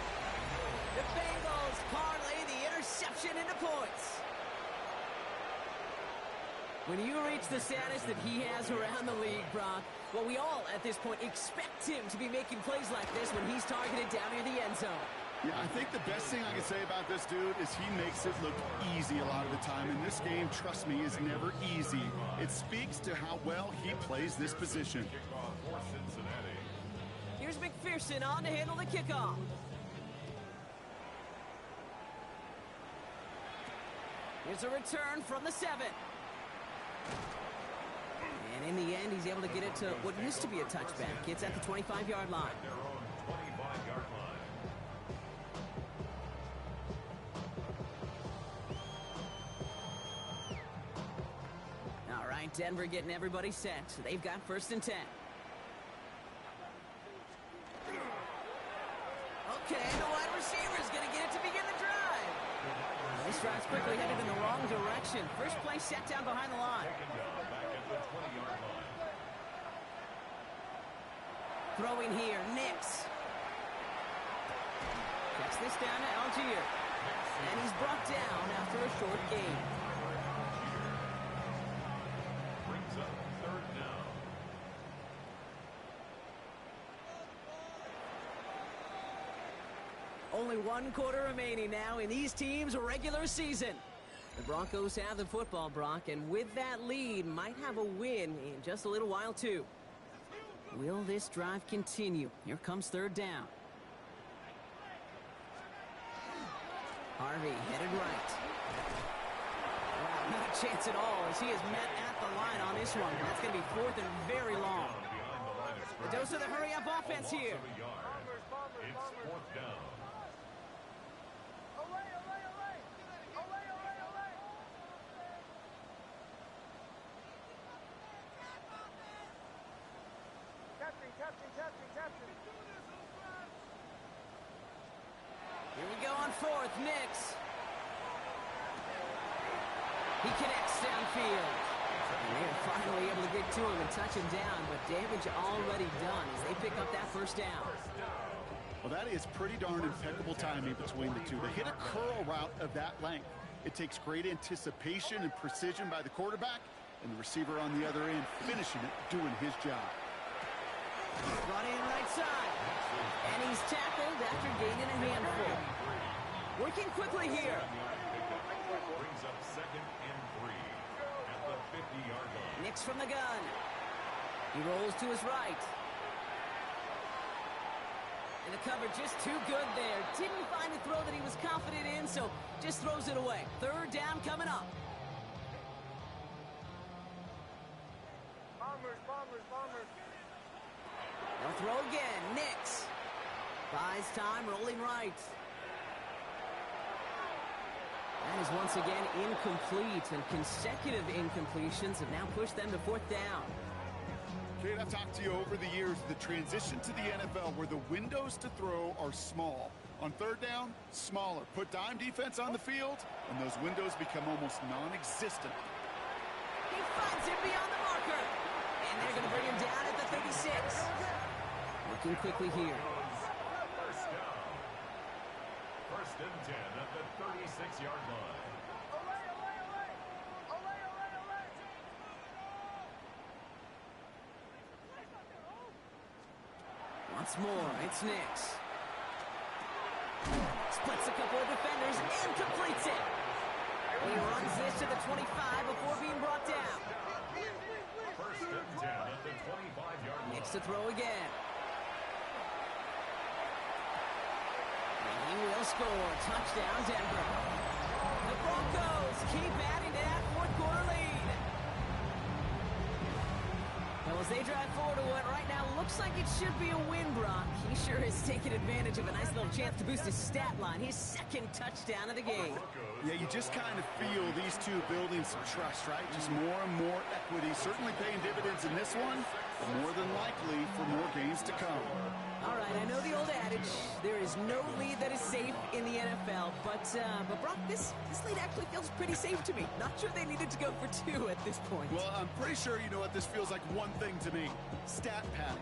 Speaker 1: The Bengals parlay the interception into points. When you reach the status that he has around the league, Brock, well, we all at this point expect him to be making plays like this when he's targeted down near the end zone.
Speaker 2: Yeah, I think the best thing I can say about this dude is he makes it look easy a lot of the time. And this game, trust me, is never easy. It speaks to how well he plays this position.
Speaker 3: Kickoff for Cincinnati.
Speaker 1: Here's McPherson on to handle the kickoff. Here's a return from the 7. And in the end, he's able to get it to what used to be a touchback. It's at the 25-yard line.
Speaker 3: Their own 25-yard line.
Speaker 1: All right, Denver getting everybody set. So they've got first and 10. Okay, the wide receiver is going to get it to begin the drive. This drive's quickly headed in the wrong direction. First play set down behind the line.
Speaker 3: Taken down back at the 20-yard line.
Speaker 1: Throwing here, Nix. Checks this down to Algier. And he's brought down after a short gain.
Speaker 3: Brings up third down.
Speaker 1: Only 1 quarter remaining now in these teams' regular season. The Broncos have the football, Brock, and with that lead, might have a win in just a little while, too. Will this drive continue? Here comes third down. Harvey headed right. Wow, not a chance at all as he is met at the line on this one. That's going to be fourth and very long.
Speaker 3: Behind the line of
Speaker 1: The
Speaker 3: scrimmage.
Speaker 1: dose of the hurry-up offense here.
Speaker 3: Loss of a yard. It's fourth down.
Speaker 1: Here we go on fourth, Nix. He connects downfield. And they are finally able to get to him and touch him down, but damage already done as they pick up that first down.
Speaker 2: Well, that is pretty darn impeccable timing between the two. They hit a curl route of that length. It takes great anticipation and precision by the quarterback, and the receiver on the other end finishing it, doing his job.
Speaker 1: Brought in right side. And he's tackled after gaining a handful. Working quickly here.
Speaker 3: Brings up 2nd and 3 at the 50-yard line.
Speaker 1: Nix from the gun. He rolls to his right. And the cover just too good there. Didn't find a throw that he was confident in, so just throws it away. 3rd down coming up.
Speaker 4: Bombers.
Speaker 1: They'll throw again. Nix. Buys time, rolling right. That is once again incomplete, and consecutive incompletions have now pushed them to 4th down.
Speaker 2: Kate, I've talked to you over the years, the transition to the NFL where the windows to throw are small. On 3rd down, smaller. Put dime defense on the field, and those windows become almost non-existent.
Speaker 1: He finds him beyond the marker. And they're going to bring him down at the 36. Looking quickly here.
Speaker 3: First down. 1st and 10 at the 36-yard line.
Speaker 1: Once more, it's Nix. Splits a couple of defenders and completes it. He runs this to the 25 before being brought down.
Speaker 3: 1st and 10 at the 25-yard line.
Speaker 1: Nix to throw again. And he will score. Touchdown, Denver. The Broncos keep adding to that 4th quarter lead. Well, as they drive forward to what right now looks like it should be a win, Brock. He sure is taking advantage of a nice little chance to boost his stat line. His 2nd touchdown of the game.
Speaker 2: Yeah, you just kind of feel these two building some trust, right? Just more and more equity. Certainly paying dividends in this one, but more than likely for more games to come.
Speaker 1: All right, I know the old adage, there is no lead that is safe in the NFL, but Brock, this lead actually feels pretty safe to me. Not sure they needed to go for 2 at this point.
Speaker 2: Well, I'm pretty sure you know what this feels like one thing to me. Stat padding.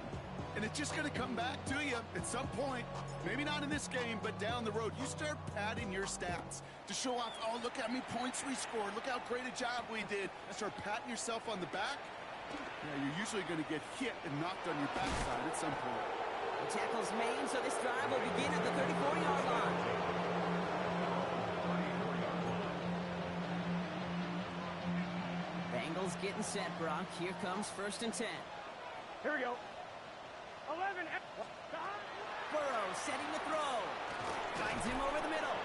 Speaker 2: And it's just going to come back to you at some point. Maybe not in this game, but down the road. You start padding your stats to show off, oh, look how many points we scored. Look how great a job we did. Start patting yourself on the back. Yeah, you're usually going to get hit and knocked on your backside at some point.
Speaker 1: The tackle's made, so this drive will begin at the 34-yard line. Bengals getting set, Brock. Here comes 1st and 10.
Speaker 4: Here we go. 11.
Speaker 1: Burrow setting the throw. Finds him over the middle.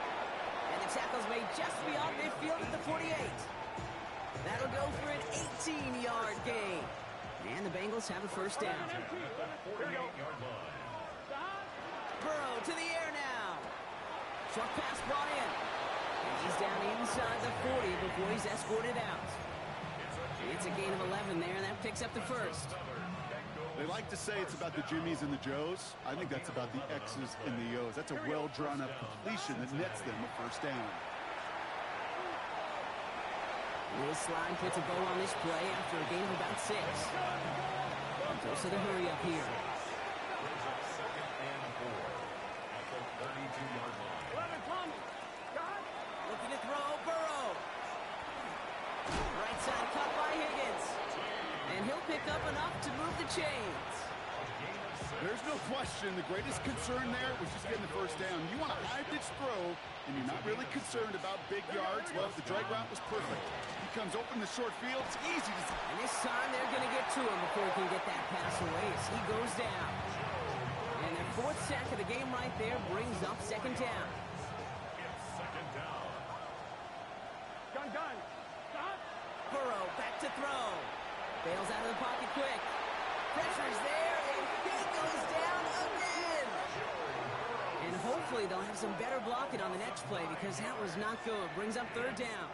Speaker 1: And the tackle's made just beyond midfield at the 48. That'll go for an 18-yard gain. And the Bengals have a 1st down. Burrow to the air now. Short pass brought in. And he's down inside the 40 before he's escorted out. It's a gain of 11 there, and that picks up the 1st.
Speaker 2: They like to say it's about the Jimmies and the Joes. I think that's about the X's and the O's. That's a well-drawn-up completion that nets them a 1st down.
Speaker 1: Will Slime puts a bow on this play after a gain of about 6. Goes to the hurry up here. Looking to throw, Burrow. Right side cut by Higgins. And he'll pick up enough to move the chains.
Speaker 2: There's no question the greatest concern there was just getting the 1st down. You want a high-pitch throw, and you're not really concerned about big yards. Well, the drag route was perfect. He comes open the short field. It's easy to see.
Speaker 1: And this time they're going to get to him before he can get that pass away as he goes down. And their 4th sack of the game right there brings up 2nd down.
Speaker 4: Done. Stop.
Speaker 1: Burrow back to throw. Bails out of the pocket quick. Pressure's there, and he goes down again. And hopefully they'll have some better blocking on the next play because that was not good. Brings up 3rd down.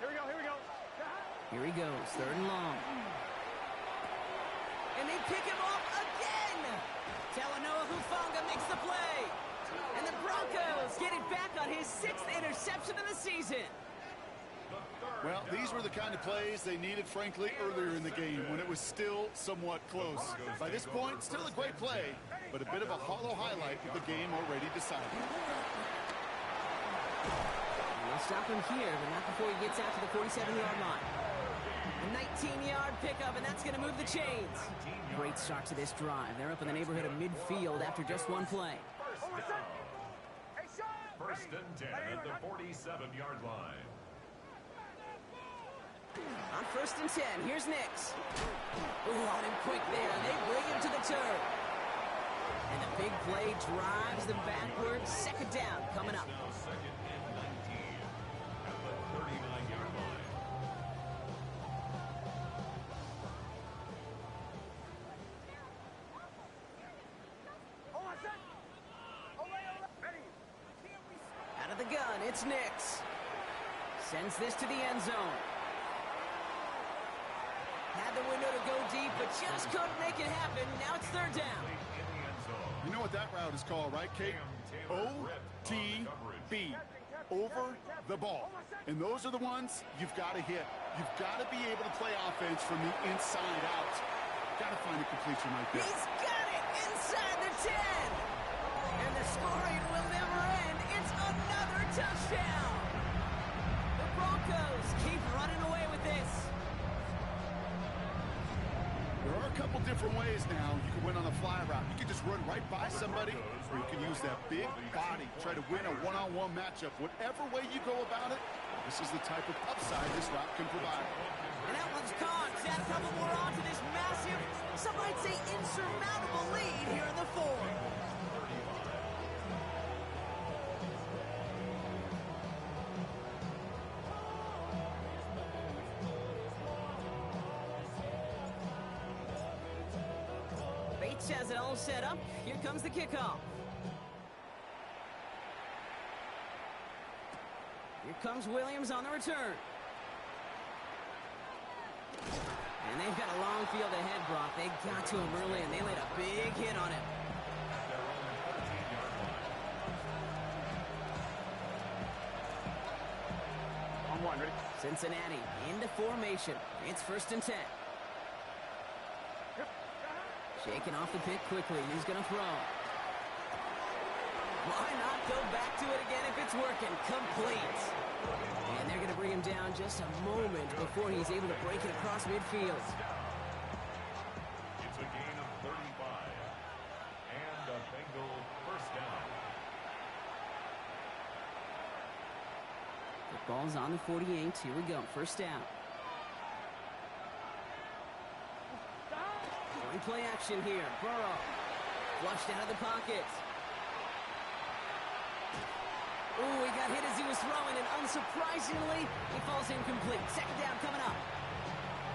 Speaker 4: Here we go.
Speaker 1: Here he goes, 3rd and long. And they pick him off again. Talanoa Hufanga makes the play. And the Broncos get it back on his 6th interception of the season.
Speaker 2: Well, these were the kind of plays they needed, frankly, earlier in the game when it was still somewhat close. By this point, still a great play, but a bit of a hollow highlight with the game already decided.
Speaker 1: They'll stop him here, but not before he gets out to the 47-yard line. A 19-yard pickup, and that's going to move the chains. Great start to this drive. They're up in the neighborhood of midfield after just one play.
Speaker 3: First and 10 at the 47-yard line.
Speaker 1: On first and 10, here's Nix. Ooh, on him quick there. They bring him to the turn. And the big play drives them backwards. Second down coming up.
Speaker 3: Now second and 19 at the 39-yard line.
Speaker 1: Out of the gun, it's Nix. Sends this to the end zone. Had the window to go deep, but just couldn't make it happen. Now it's third down.
Speaker 2: You know what that route is called, right, Kate? OTB. Over the ball. And those are the ones you've got to hit. You've got to be able to play offense from the inside out. Got to find a completion right there.
Speaker 1: He's got it inside the 10. And the scoring will never end. It's another touchdown. The Broncos keep running away with this.
Speaker 2: There are a couple different ways now you can win on a fly route. You can just run right by somebody, or you can use that big body, try to win a one-on-one matchup. Whatever way you go about it, this is the type of upside this route can provide.
Speaker 1: And that one's gone. Add a couple more on to this massive, some might say insurmountable lead here in the fourth. Bates has it all set up. Here comes the kickoff. Here comes Williams on the return. And they've got a long field ahead, Brock. They got to him early, and they laid a big hit on him.
Speaker 4: On one, ready?
Speaker 1: Cincinnati into formation. It's first and 10. Shaking off the pick quickly. He's going to throw. Why not go back to it again if it's working? Complete. And they're going to bring him down just a moment before he's able to break it across midfield.
Speaker 3: It's a gain of 35. And a Bengal first down.
Speaker 1: The ball's on the 48. Here we go. First down. Going play action here. Burrow. Flushed out of the pocket. Ooh, he got hit as he was throwing, and unsurprisingly, he falls incomplete. Second down coming up.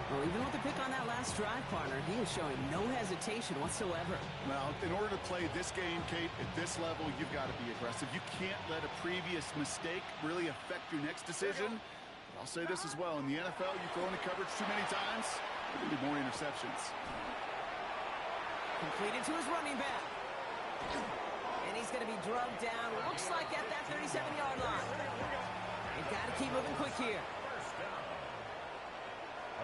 Speaker 1: Well, even with the pick on that last drive, partner, he is showing no hesitation whatsoever.
Speaker 2: Well, in order to play this game, Kate, at this level, you've got to be aggressive. You can't let a previous mistake really affect your next decision. I'll say this as well. In the NFL, you throw into coverage too many times, there will be more interceptions.
Speaker 1: Completed to his running back. And he's going to be drugged down, looks like at that 37-yard line. They've got to keep moving quick here.
Speaker 3: First down.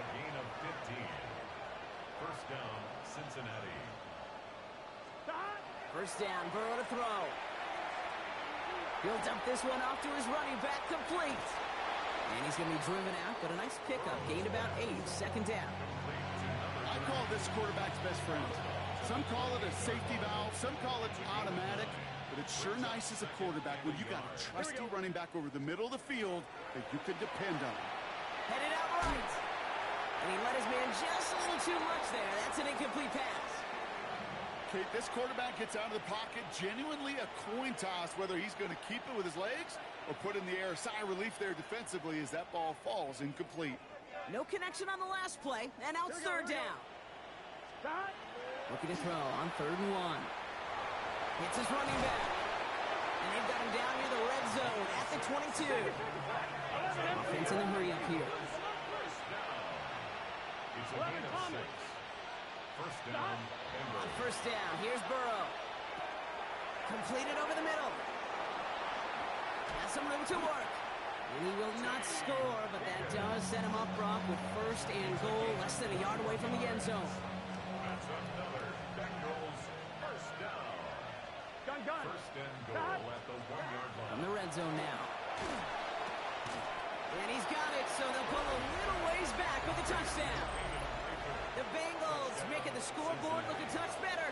Speaker 3: A gain of 15. First down, Cincinnati.
Speaker 1: First down, Burrow to throw. He'll dump this one off to his running back, complete. And he's going to be driven out, but a nice pickup. Gained about 8, second down.
Speaker 2: I call this quarterback's best friend. Some call it a safety valve, some call it automatic, but it's sure nice as a quarterback when you got a trusty running back over the middle of the field that you can depend on.
Speaker 1: Headed out right. And he let his man just a little too much there. That's an incomplete pass.
Speaker 2: Kate, this quarterback gets out of the pocket, genuinely a coin toss whether he's going to keep it with his legs or put in the air. Sigh of relief there defensively as that ball falls incomplete.
Speaker 1: No connection on the last play, and now it's third down. Looking to throw on 3rd and 1. Hits his running back. And they've got him down near the red zone at the 22. Offense in the hurry up here.
Speaker 3: It's a gain of 6. First down, Denver.
Speaker 1: On first down, here's Burrow. Completed over the middle. Has some room to work. And he will not score, but that does set him up, Brock, with first and goal, less than a yard away from the end zone.
Speaker 3: That's another Bengals first down.
Speaker 4: Gun.
Speaker 3: First and goal at the 1-yard line.
Speaker 1: From the red zone now. And he's got it, so they'll pull a little ways back with the touchdown. The Bengals making the scoreboard look a touch better.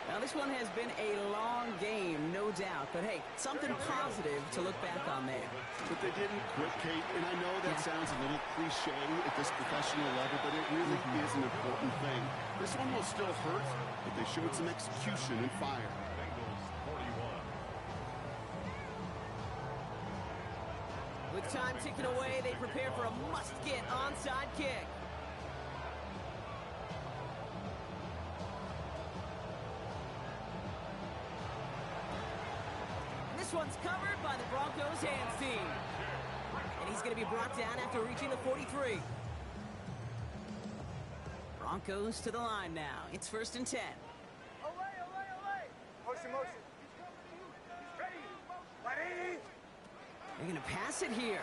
Speaker 1: Now, this one has been a long game, no doubt. But, hey, something positive to look back on there.
Speaker 2: But they didn't quit, Kate, and I know that sounds a little cliche at this professional level, but it really is an important thing. This one will still hurt, but they showed some execution and fire.
Speaker 3: Bengals 41.
Speaker 1: With time ticking away, they prepare for a must-get onside kick. This one's covered by the Broncos hands team. And he's going to be brought down after reaching the 43. Broncos to the line now. It's first and 10.
Speaker 4: Motion. Ready.
Speaker 1: They're going to pass it here.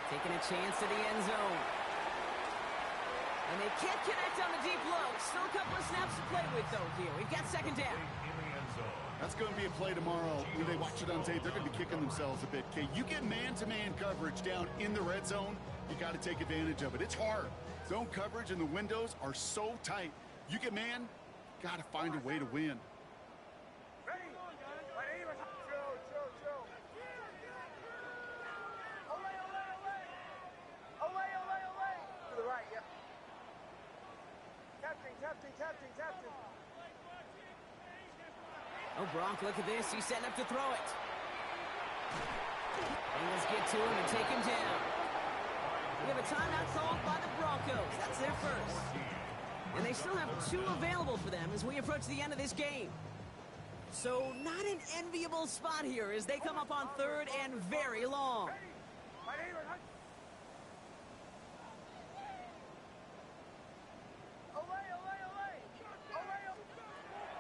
Speaker 1: Taking a chance to the end zone. And they can't connect on the deep low. Still a couple of snaps to play with, though, here. We've got second down.
Speaker 3: In the end zone.
Speaker 2: That's going to be a play tomorrow. When they watch it on tape, they're going to be kicking themselves a bit, Kate. You get man-to-man coverage down in the red zone, you got to take advantage of it. It's hard. Zone coverage and the windows are so tight. You get man, got to find a way to win.
Speaker 4: Ready. Chill. Away. To the right, yep. Captain.
Speaker 1: Oh, Bronk, look at this. He's setting up to throw it. Bengals get to him and take him down. We have a timeout called by the Broncos. That's their first. And they still have 2 available for them as we approach the end of this game. So not an enviable spot here as they come up on third and very long.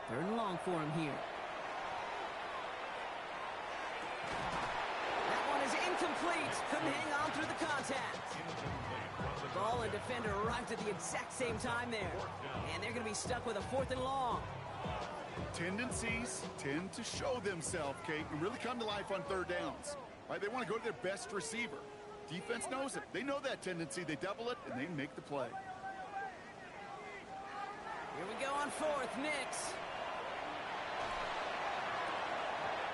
Speaker 1: Third and long for him here. That one is incomplete. Couldn't hang on through the contact. Ball and defender arrived at the exact same time there. And they're going to be stuck with a fourth and long.
Speaker 2: Tendencies tend to show themselves, Kate, and really come to life on third downs. Right? They want to go to their best receiver. Defense knows it. They know that tendency. They double it, and they make the play.
Speaker 1: Here we go on fourth. Nix.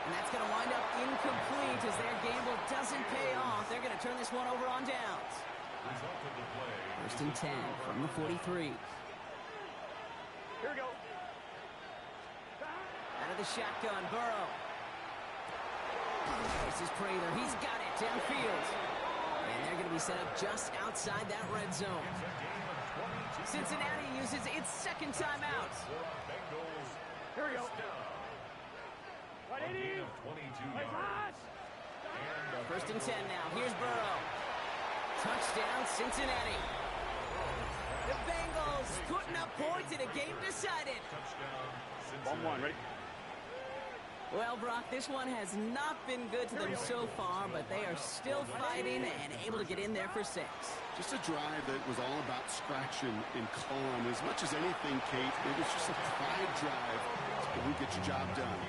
Speaker 1: And that's going to wind up incomplete as their gamble doesn't pay off. They're going to turn this one over on downs. First and 10 from the 43.
Speaker 4: Here we go.
Speaker 1: Out of the shotgun, Burrow. This is Prater. He's got it downfield. And they're going to be set up just outside that red zone. Cincinnati uses its second timeout.
Speaker 4: Here we go. 180.
Speaker 1: First and 10 now. Here's Burrow. Touchdown, Cincinnati. The Bengals putting up points in a game decided.
Speaker 4: 1-1, ready?
Speaker 1: Well, Brock, this one has not been good to them so far, but they are still fighting and able to get in there for 6.
Speaker 2: Just a drive that was all about scratching and clawing. As much as anything, Kate, it was just a pride drive to get your job done.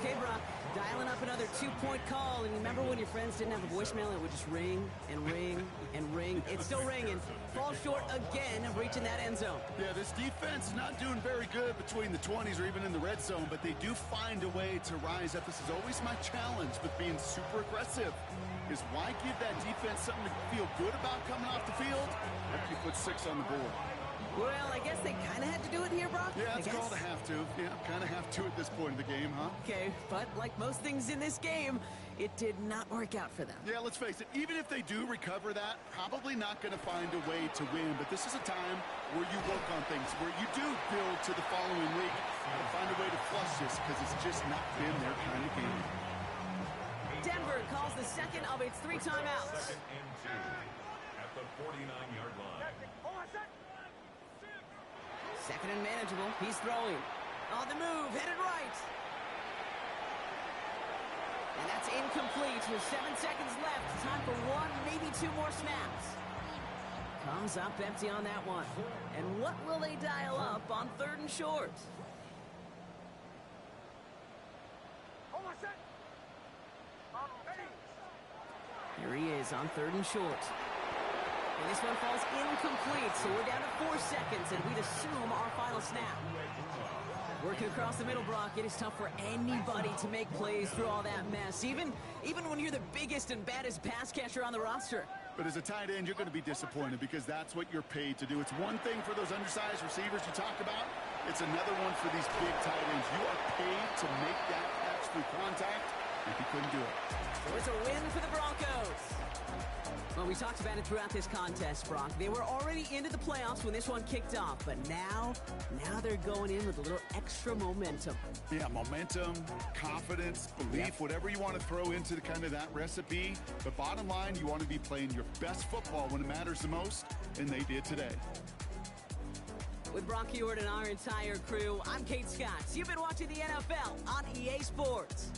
Speaker 1: Okay, Brock, dialing up another 2-point call. And remember when your friends didn't have a voicemail? It would just ring and ring and ring. It's still ringing. Fall short again of reaching that end zone.
Speaker 2: Yeah, this defense is not doing very good between the 20s or even in the red zone, but they do find a way to rise up. This is always my challenge with being super aggressive, is why give that defense something to feel good about coming off the field after you put 6 on the board?
Speaker 1: Well, I guess they kind of had to do it here, Brock.
Speaker 2: Yeah, it's called a have to. Yeah, kind of have to at this point in the game, huh?
Speaker 1: Okay, but like most things in this game, it did not work out for them.
Speaker 2: Yeah, let's face it, even if they do recover that, probably not going to find a way to win. But this is a time where you work on things, where you do build to the following week. Got to find a way to flush this because it's just not been their kind of game.
Speaker 1: Denver calls the second of its 3 timeouts.
Speaker 3: Second and 2 at the 49-yard line.
Speaker 1: Second and manageable. He's throwing. On the move, headed right. And that's incomplete. incomplete with 7 seconds left. Time for one, maybe two more snaps. Comes up empty on that one. And what will they dial up on 3rd and short?
Speaker 4: Hold on, set.
Speaker 1: Here he is on 3rd and short. And this one falls incomplete, so we're down to 4 seconds, and we'd assume our final snap. Working across the middle, Brock, it is tough for anybody to make plays through all that mess, even when you're the biggest and baddest pass catcher on the roster.
Speaker 2: But as a tight end, you're going to be disappointed because that's what you're paid to do. It's one thing for those undersized receivers you talk about. It's another one for these big tight ends. You are paid to make that catch through contact, and he couldn't do it.
Speaker 1: So it's a win for the Broncos. Well, we talked about it throughout this contest, Brock. They were already into the playoffs when this one kicked off, but now they're going in with a little extra momentum.
Speaker 2: Yeah, momentum, confidence, belief, whatever you want to throw into that recipe. But bottom line, you want to be playing your best football when it matters the most, and they did today.
Speaker 1: With Brock Huard and our entire crew, I'm Kate Scott. You've been watching the NFL on EA Sports.